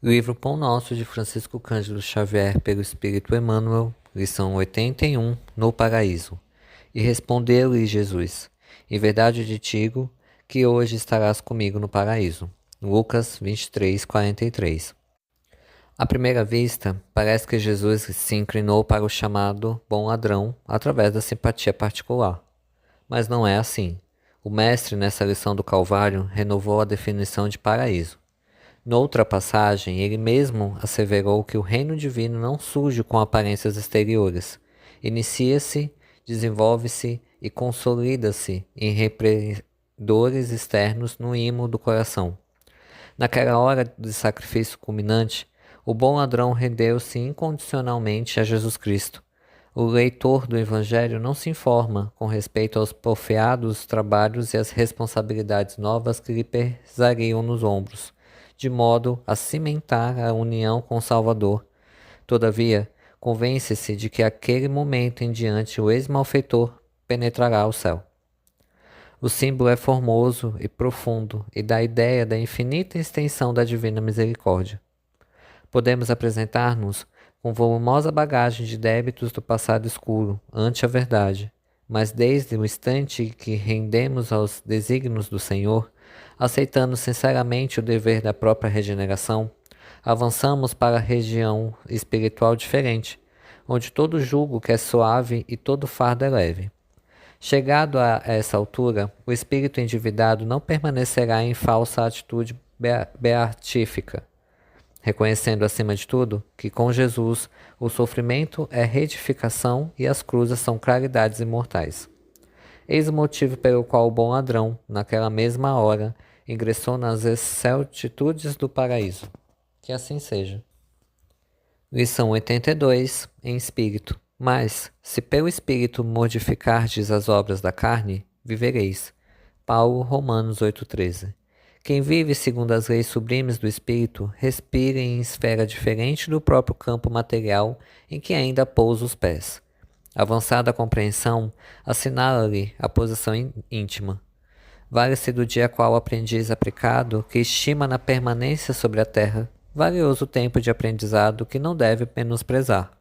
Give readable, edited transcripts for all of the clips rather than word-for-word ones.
Livro Pão Nosso de Francisco Cândido Xavier pelo Espírito Emmanuel, lição 81, no Paraíso. E respondeu-lhe Jesus: Em verdade te digo que hoje estarás comigo no paraíso. Lucas 23, 43. À primeira vista, parece que Jesus se inclinou para o chamado bom ladrão através da simpatia particular. Mas não é assim. O Mestre, nessa lição do Calvário, renovou a definição de paraíso. Noutra passagem, ele mesmo asseverou que o reino divino não surge com aparências exteriores. Inicia-se, desenvolve-se e consolida-se em repreendores externos no imo do coração. Naquela hora de sacrifício culminante, o bom ladrão rendeu-se incondicionalmente a Jesus Cristo. O leitor do Evangelho não se informa com respeito aos porfiados trabalhos e às responsabilidades novas que lhe pesariam nos ombros, de modo a cimentar a união com o Salvador. Todavia, convence-se de que aquele momento em diante o ex-malfeitor penetrará o céu. O símbolo é formoso e profundo e dá a ideia da infinita extensão da divina misericórdia. Podemos apresentar-nos com volumosa bagagem de débitos do passado escuro ante a verdade, mas desde o instante que rendemos aos desígnios do Senhor, aceitando sinceramente o dever da própria regeneração, avançamos para a região espiritual diferente, onde todo jugo que é suave e todo fardo é leve. Chegado a essa altura, o espírito endividado não permanecerá em falsa atitude beatífica, reconhecendo acima de tudo que com Jesus o sofrimento é retificação e as cruzes são claridades imortais. Eis o motivo pelo qual o bom ladrão, naquela mesma hora, ingressou nas exceltitudes do paraíso. Que assim seja. Lição 82, em espírito. Mas, se pelo espírito modificardes as obras da carne, vivereis. Paulo, Romanos 8,13. Quem vive segundo as leis sublimes do espírito, respira em esfera diferente do próprio campo material em que ainda pousa os pés. Avançada a compreensão, assinala-lhe a posição íntima. Vale-se do dia qual aprendiz aplicado que estima na permanência sobre a terra valioso tempo de aprendizado que não deve menosprezar.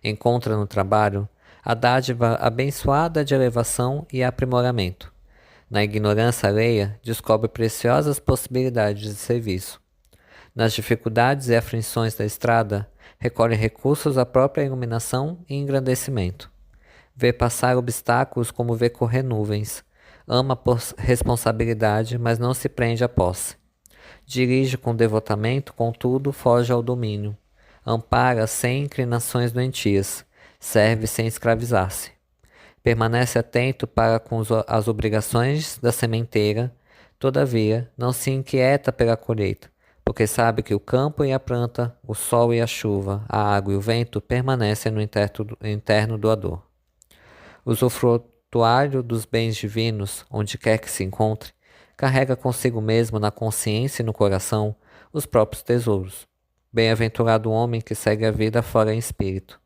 Encontra no trabalho a dádiva abençoada de elevação e aprimoramento. Na ignorância alheia, descobre preciosas possibilidades de serviço. Nas dificuldades e aflições da estrada, recolhe recursos à própria iluminação e engrandecimento. Vê passar obstáculos como vê correr nuvens. Ama por responsabilidade, mas não se prende à posse. Dirige com devotamento, contudo, foge ao domínio. Ampara sem inclinações doentias. Serve sem escravizar-se. Permanece atento para com as obrigações da sementeira, todavia, não se inquieta pela colheita, porque sabe que o campo e a planta, o sol e a chuva, a água e o vento permanecem no interno doador. Usufrutuário dos bens divinos, onde quer que se encontre, carrega consigo mesmo na consciência e no coração os próprios tesouros. Bem-aventurado o homem que segue a vida fora em espírito.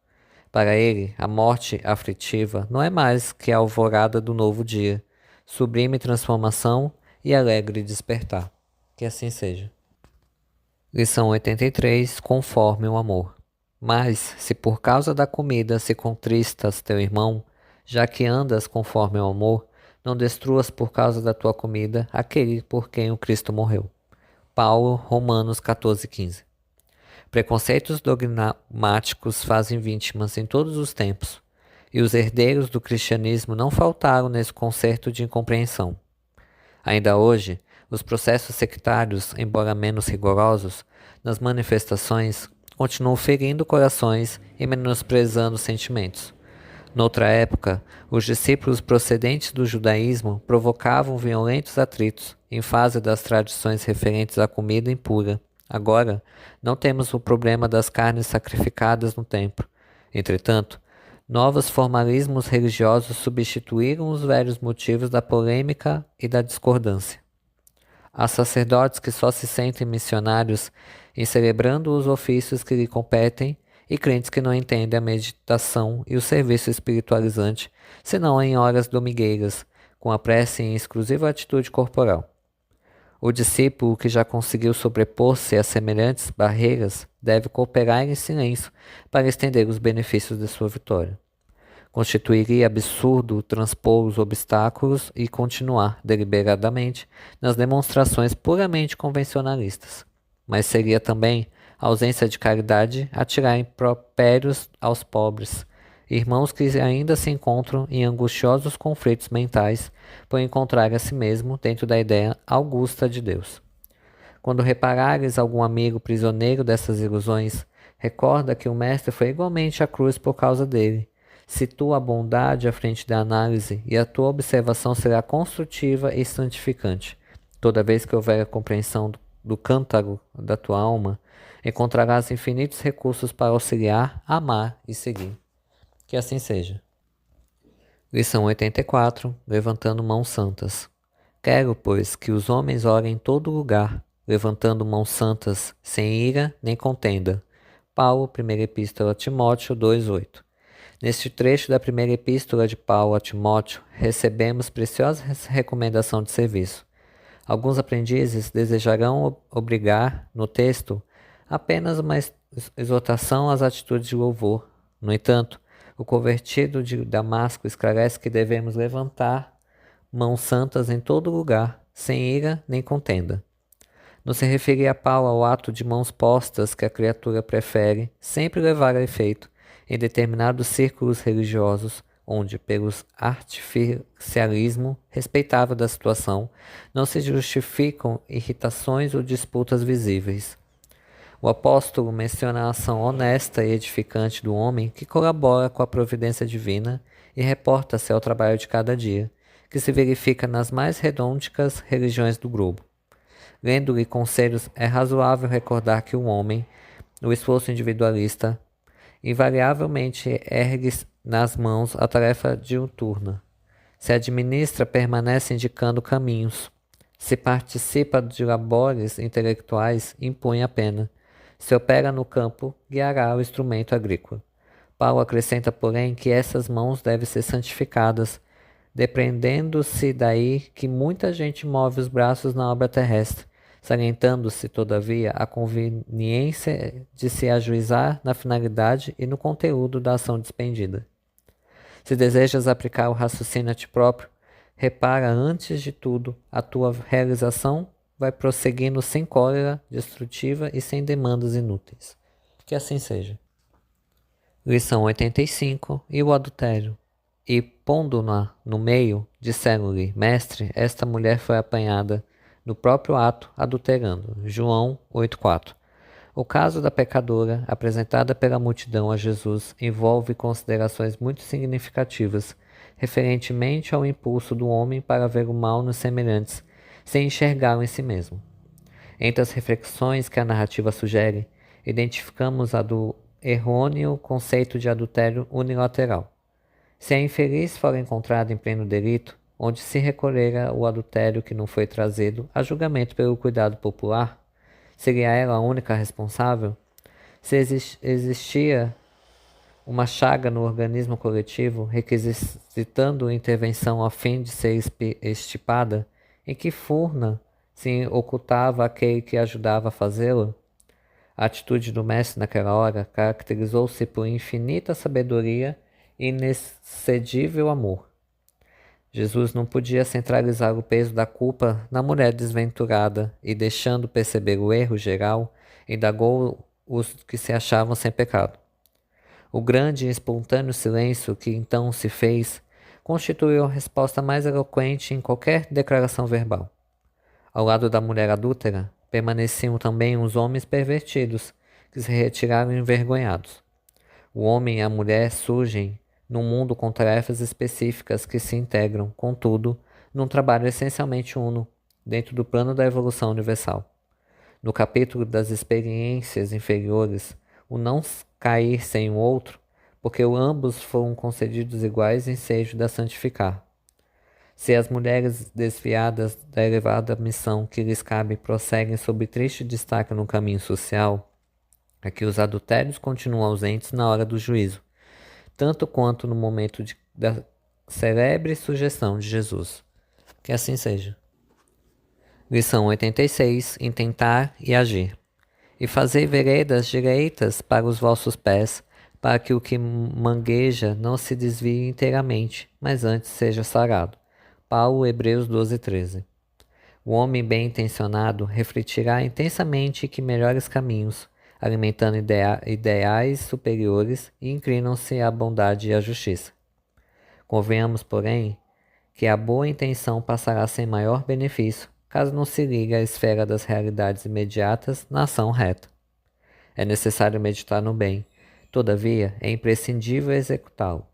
Para ele, a morte aflitiva não é mais que a alvorada do novo dia, sublime transformação e alegre despertar. Que assim seja. Lição 83, conforme o amor. Mas, se por causa da comida se contristas teu irmão, já que andas conforme o amor, não destruas por causa da tua comida aquele por quem o Cristo morreu. Paulo, Romanos 14,15. Preconceitos dogmáticos fazem vítimas em todos os tempos, e os herdeiros do cristianismo não faltaram nesse concerto de incompreensão. Ainda hoje, os processos sectários, embora menos rigorosos, nas manifestações, continuam ferindo corações e menosprezando sentimentos. Noutra época, os discípulos procedentes do judaísmo provocavam violentos atritos em face das tradições referentes à comida impura. Agora, não temos o problema das carnes sacrificadas no templo. Entretanto, novos formalismos religiosos substituíram os velhos motivos da polêmica e da discordância. Há sacerdotes que só se sentem missionários em celebrando os ofícios que lhe competem e crentes que não entendem a meditação e o serviço espiritualizante, senão em horas domingueiras, com a prece em exclusiva atitude corporal. O discípulo que já conseguiu sobrepor-se a semelhantes barreiras deve cooperar em silêncio para estender os benefícios de sua vitória. Constituiria absurdo transpor os obstáculos e continuar deliberadamente nas demonstrações puramente convencionalistas. Mas seria também a ausência de caridade atirar impropérios aos pobres, irmãos que ainda se encontram em angustiosos conflitos mentais por encontrar a si mesmo dentro da ideia augusta de Deus. Quando reparares algum amigo prisioneiro dessas ilusões, recorda que o Mestre foi igualmente à cruz por causa dele. Situa a bondade à frente da análise e a tua observação será construtiva e santificante. Toda vez que houver a compreensão do cântaro da tua alma, encontrarás infinitos recursos para auxiliar, amar e seguir. Que assim seja. Lição 84. Levantando mãos santas. Quero, pois, que os homens orem em todo lugar, levantando mãos santas, sem ira nem contenda. Paulo, 1ª Epístola a Timóteo 2:8. Neste trecho da primeira epístola de Paulo a Timóteo, recebemos preciosa recomendação de serviço. Alguns aprendizes desejarão obrigar, no texto, apenas uma exortação às atitudes de louvor. No entanto, o convertido de Damasco esclarece que devemos levantar mãos santas em todo lugar, sem ira nem contenda. Não se referia a Paulo ao ato de mãos postas que a criatura prefere sempre levar a efeito em determinados círculos religiosos, onde, pelos artificialismo respeitável da situação, não se justificam irritações ou disputas visíveis. O apóstolo menciona a ação honesta e edificante do homem que colabora com a providência divina e reporta-se ao trabalho de cada dia, que se verifica nas mais redôndicas religiões do globo. Lendo-lhe conselhos, é razoável recordar que o homem, no esforço individualista, invariavelmente ergue nas mãos a tarefa diuturna. Se administra, permanece indicando caminhos. Se participa de labores intelectuais, impõe a pena. Se opera no campo, guiará o instrumento agrícola. Paulo acrescenta, porém, que essas mãos devem ser santificadas, depreendendo-se daí que muita gente move os braços na obra terrestre, salientando-se, todavia, a conveniência de se ajuizar na finalidade e no conteúdo da ação despendida. Se desejas aplicar o raciocínio a ti próprio, repara antes de tudo a tua realização vai prosseguindo sem cólera destrutiva e sem demandas inúteis. Que assim seja. Lição 85. E o adultério? E, pondo-na no meio, disseram-lhe, Mestre, esta mulher foi apanhada no próprio ato, adulterando. João 8,4. O caso da pecadora, apresentada pela multidão a Jesus, envolve considerações muito significativas, referentemente ao impulso do homem para ver o mal nos semelhantes, sem enxergá-lo em si mesmo. Entre as reflexões que a narrativa sugere, identificamos a do errôneo conceito de adultério unilateral. Se a infeliz for encontrada em pleno delito, onde se recolhera o adultério que não foi trazido a julgamento pelo cuidado popular, seria ela a única responsável? Se existia uma chaga no organismo coletivo requisitando intervenção a fim de ser extirpada, em que furna se ocultava aquele que ajudava a fazê-lo? A atitude do mestre naquela hora caracterizou-se por infinita sabedoria e inexcedível amor. Jesus não podia centralizar o peso da culpa na mulher desventurada e, deixando perceber o erro geral, indagou os que se achavam sem pecado. O grande e espontâneo silêncio que então se fez constituiu a resposta mais eloquente em qualquer declaração verbal. Ao lado da mulher adúltera, permaneciam também os homens pervertidos, que se retiraram envergonhados. O homem e a mulher surgem num mundo com tarefas específicas que se integram, contudo, num trabalho essencialmente uno, dentro do plano da evolução universal. No capítulo das experiências inferiores, o não cair sem o outro, porque ambos foram concedidos iguais ensejo da santificar. Se as mulheres desviadas da elevada missão que lhes cabe prosseguem sob triste destaque no caminho social, é que os adultérios continuam ausentes na hora do juízo, tanto quanto no momento da celebre sugestão de Jesus. Que assim seja. Lição 86. Intentar e agir. E fazei veredas direitas para os vossos pés, para que o que mangueja não se desvie inteiramente, mas antes seja sarado. Paulo, Hebreus 12:13. O homem bem intencionado refletirá intensamente que melhores caminhos, alimentando ideais superiores e inclinam-se à bondade e à justiça. Convenhamos, porém, que a boa intenção passará sem maior benefício, caso não se ligue à esfera das realidades imediatas na ação reta. É necessário meditar no bem, todavia é imprescindível executá-lo.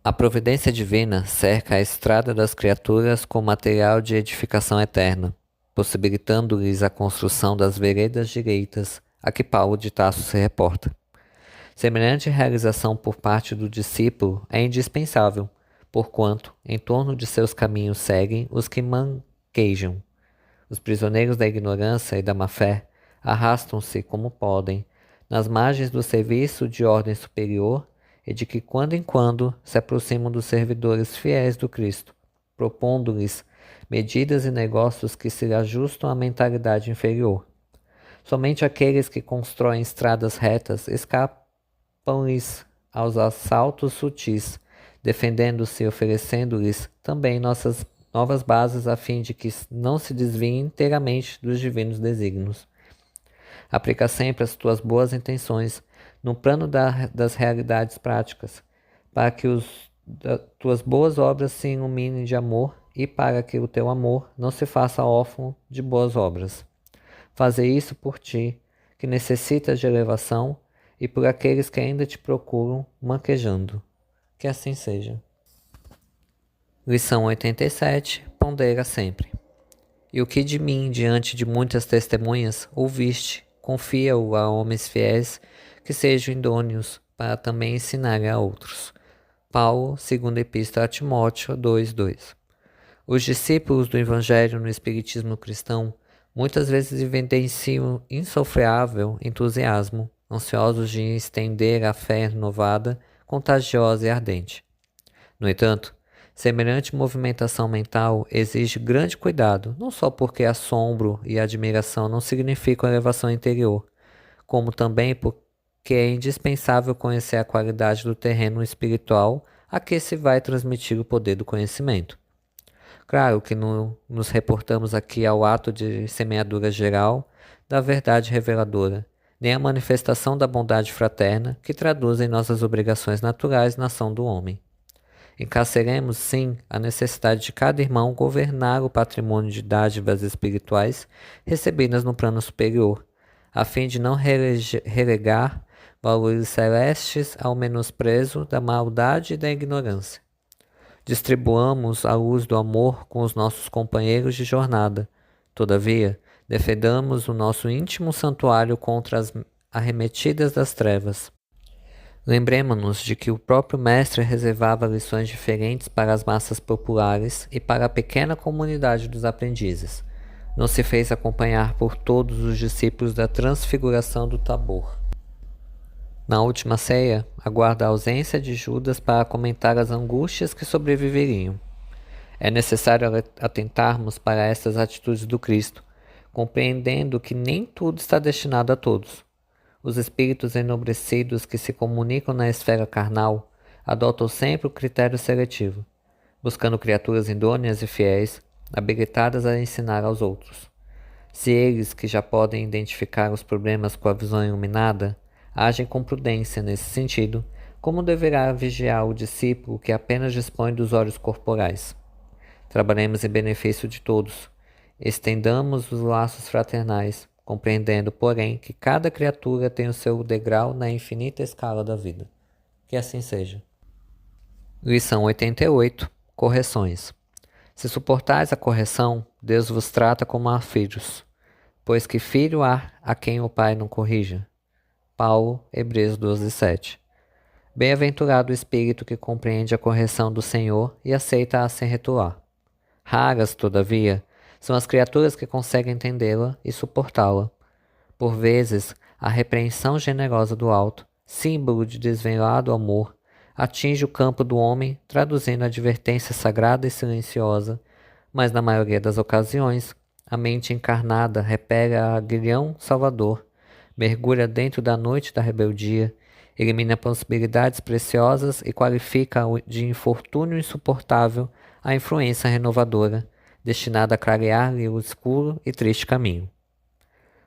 A providência divina cerca a estrada das criaturas com material de edificação eterna, possibilitando-lhes a construção das veredas direitas a que Paulo de Tarso se reporta. Semelhante realização por parte do discípulo é indispensável, porquanto em torno de seus caminhos seguem os que manquejam. Os prisioneiros da ignorância e da má-fé arrastam-se como podem nas margens do serviço de ordem superior e de que quando em quando se aproximam dos servidores fiéis do Cristo, propondo-lhes medidas e negócios que se ajustam à mentalidade inferior. Somente aqueles que constroem estradas retas escapam-lhes aos assaltos sutis, defendendo-se e oferecendo-lhes também nossas novas bases a fim de que não se desviem inteiramente dos divinos desígnios. Aplica sempre as tuas boas intenções no plano das realidades práticas, para que tuas boas obras se iluminem de amor e para que o teu amor não se faça órfão de boas obras. Faze isso por ti, que necessitas de elevação, e por aqueles que ainda te procuram, manquejando. Que assim seja. Lição 87. Pondera sempre. E o que de mim, diante de muitas testemunhas, ouviste, confia-o a homens fiéis, que sejam idôneos para também ensinarem a outros. Paulo, 2ª Epístola a Timóteo 2:2. Os discípulos do Evangelho no Espiritismo cristão muitas vezes evidenciam insofreável entusiasmo, ansiosos de estender a fé renovada, contagiosa e ardente. No entanto, semelhante movimentação mental exige grande cuidado, não só porque assombro e admiração não significam elevação interior, como também porque é indispensável conhecer a qualidade do terreno espiritual a que se vai transmitir o poder do conhecimento. Claro que não nos reportamos aqui ao ato de semeadura geral da verdade reveladora, nem à manifestação da bondade fraterna que traduzem nossas obrigações naturais na ação do homem. Encarceremos, sim, a necessidade de cada irmão governar o patrimônio de dádivas espirituais recebidas no plano superior, a fim de não relegar valores celestes ao menosprezo da maldade e da ignorância. Distribuamos a luz do amor com os nossos companheiros de jornada. Todavia, defendamos o nosso íntimo santuário contra as arremetidas das trevas. Lembremos-nos de que o próprio Mestre reservava lições diferentes para as massas populares e para a pequena comunidade dos aprendizes. Não se fez acompanhar por todos os discípulos da transfiguração do Tabor. Na última ceia, aguarda a ausência de Judas para comentar as angústias que sobreviveriam. É necessário atentarmos para estas atitudes do Cristo, compreendendo que nem tudo está destinado a todos. Os espíritos enobrecidos que se comunicam na esfera carnal adotam sempre o critério seletivo, buscando criaturas idôneas e fiéis, habilitadas a ensinar aos outros. Se eles, que já podem identificar os problemas com a visão iluminada, agem com prudência nesse sentido, como deverá vigiar o discípulo que apenas dispõe dos olhos corporais. Trabalhemos em benefício de todos, estendamos os laços fraternais, compreendendo, porém, que cada criatura tem o seu degrau na infinita escala da vida. Que assim seja. Lição 88. Correções. Se suportais a correção, Deus vos trata como a filhos, pois que filho há a quem o Pai não corrija. Paulo, Hebreus 12:7. Bem-aventurado o espírito que compreende a correção do Senhor e aceita-a sem retuar. Raras, todavia, são as criaturas que conseguem entendê-la e suportá-la. Por vezes, a repreensão generosa do alto, símbolo de desvelado amor, atinge o campo do homem, traduzindo a advertência sagrada e silenciosa, mas na maioria das ocasiões, a mente encarnada repele a aguilhão salvador, mergulha dentro da noite da rebeldia, elimina possibilidades preciosas e qualifica de infortúnio insuportável a influência renovadora, destinada a clarear-lhe o escuro e triste caminho.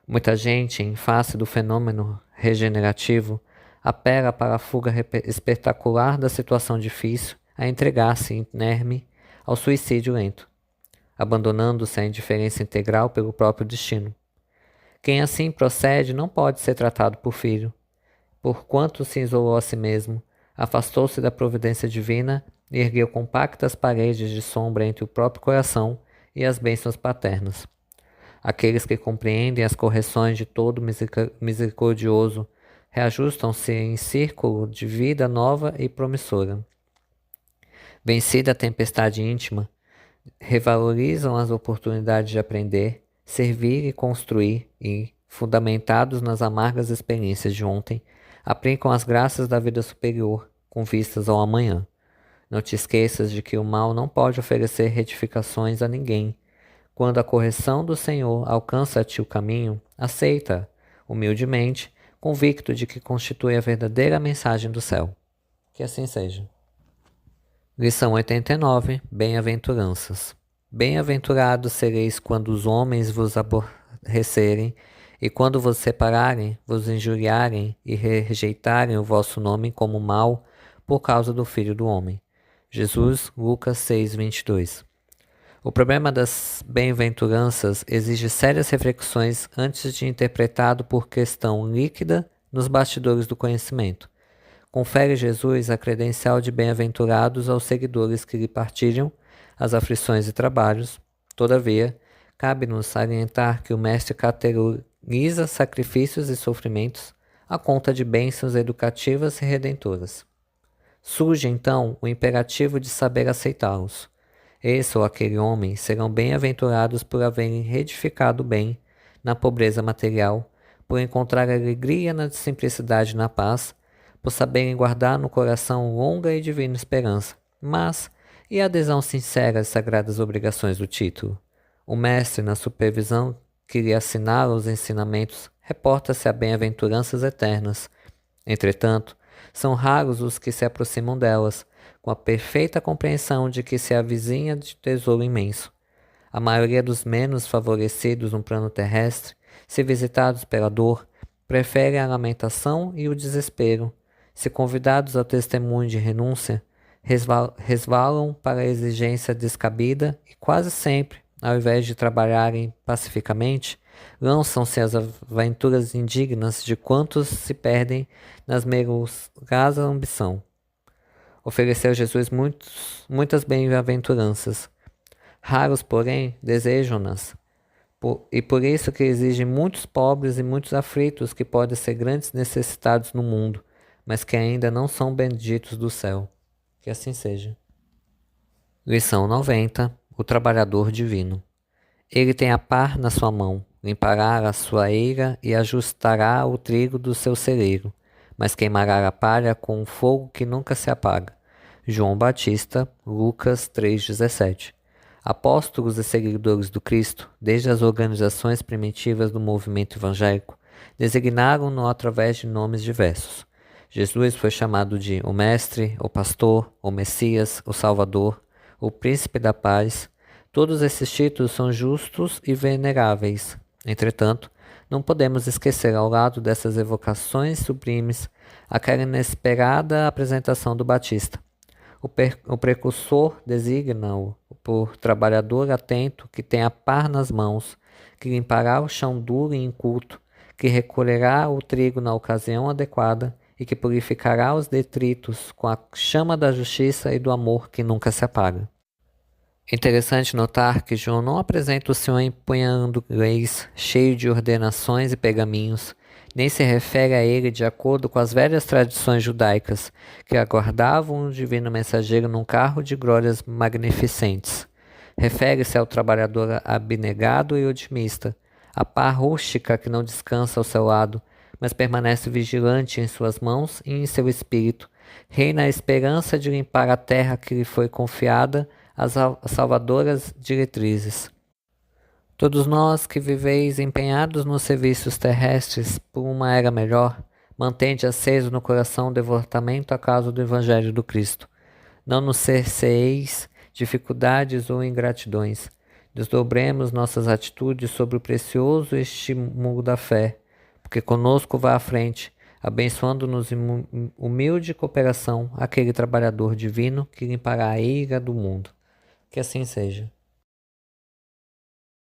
Muita gente, em face do fenômeno regenerativo, apela para a fuga espetacular da situação difícil a entregar-se inerme ao suicídio lento, abandonando-se à indiferença integral pelo próprio destino. Quem assim procede não pode ser tratado por filho, porquanto se isolou a si mesmo, afastou-se da providência divina e ergueu compactas paredes de sombra entre o próprio coração e as bênçãos paternas. Aqueles que compreendem as correções de todo misericordioso reajustam-se em círculo de vida nova e promissora. Vencida a tempestade íntima, revalorizam as oportunidades de aprender, servir e construir e, fundamentados nas amargas experiências de ontem, aplicam as graças da vida superior com vistas ao amanhã. Não te esqueças de que o mal não pode oferecer retificações a ninguém. Quando a correção do Senhor alcança-te o caminho, aceita humildemente, convicto de que constitui a verdadeira mensagem do céu. Que assim seja. Lição 89. Bem-aventuranças. Bem-aventurados sereis quando os homens vos aborrecerem, e quando vos separarem, vos injuriarem e rejeitarem o vosso nome como mal por causa do Filho do Homem. Jesus, Lucas 6:22. O problema das bem-aventuranças exige sérias reflexões antes de interpretado por questão líquida nos bastidores do conhecimento. Confere Jesus a credencial de bem-aventurados aos seguidores que lhe partilham as aflições e trabalhos. Todavia, cabe-nos salientar que o Mestre categoriza sacrifícios e sofrimentos à conta de bênçãos educativas e redentoras. Surge, então, o imperativo de saber aceitá-los. Esse ou aquele homem serão bem-aventurados por haverem reedificado bem na pobreza material, por encontrar alegria na simplicidade e na paz, por saberem guardar no coração longa e divina esperança, mas e a adesão sincera às sagradas obrigações do título? O mestre, na supervisão que lhe assinala os ensinamentos, reporta-se a bem-aventuranças eternas. Entretanto, são raros os que se aproximam delas, com a perfeita compreensão de que se avizinha de tesouro imenso. A maioria dos menos favorecidos no plano terrestre, se visitados pela dor, preferem a lamentação e o desespero. Se convidados ao testemunho de renúncia, resvalam para a exigência descabida e quase sempre, ao invés de trabalharem pacificamente, lançam-se às aventuras indignas de quantos se perdem nas merugas da ambição. Ofereceu Jesus muitas bem-aventuranças. Raros, porém, desejam-nas, e por isso que exigem muitos pobres e muitos aflitos que podem ser grandes necessitados no mundo, mas que ainda não são benditos do céu. Que assim seja. Lição 90. O trabalhador divino. Ele tem a pá na sua mão, limpará a sua eira e ajustará o trigo do seu celeiro, mas queimará a palha com um fogo que nunca se apaga. João Batista, Lucas 3,17. Apóstolos e seguidores do Cristo, desde as organizações primitivas do movimento evangélico, designaram-no através de nomes diversos. Jesus foi chamado de o Mestre, o Pastor, o Messias, o Salvador, o Príncipe da Paz. Todos esses títulos são justos e veneráveis. Entretanto, não podemos esquecer ao lado dessas evocações sublimes aquela inesperada apresentação do Batista. O precursor designa-o por trabalhador atento que tem a pá nas mãos, que limpará o chão duro e inculto, que recolherá o trigo na ocasião adequada e que purificará os detritos com a chama da justiça e do amor que nunca se apaga. Interessante notar que João não apresenta o Senhor empunhando leis, cheio de ordenações e pergaminhos, nem se refere a ele de acordo com as velhas tradições judaicas, que aguardavam um divino mensageiro num carro de glórias magnificentes. Refere-se ao trabalhador abnegado e otimista, a pá rústica que não descansa ao seu lado, mas permanece vigilante em suas mãos e em seu espírito, reina a esperança de limpar a terra que lhe foi confiada as salvadoras diretrizes. Todos nós que viveis empenhados nos serviços terrestres por uma era melhor, mantende aceso no coração o devotamento à causa do Evangelho do Cristo. Não nos cerceeis dificuldades ou ingratidões. Desdobremos nossas atitudes sobre o precioso estímulo da fé, porque conosco vá à frente, abençoando-nos em humilde cooperação aquele trabalhador divino que limpará a ira do mundo. Que assim seja.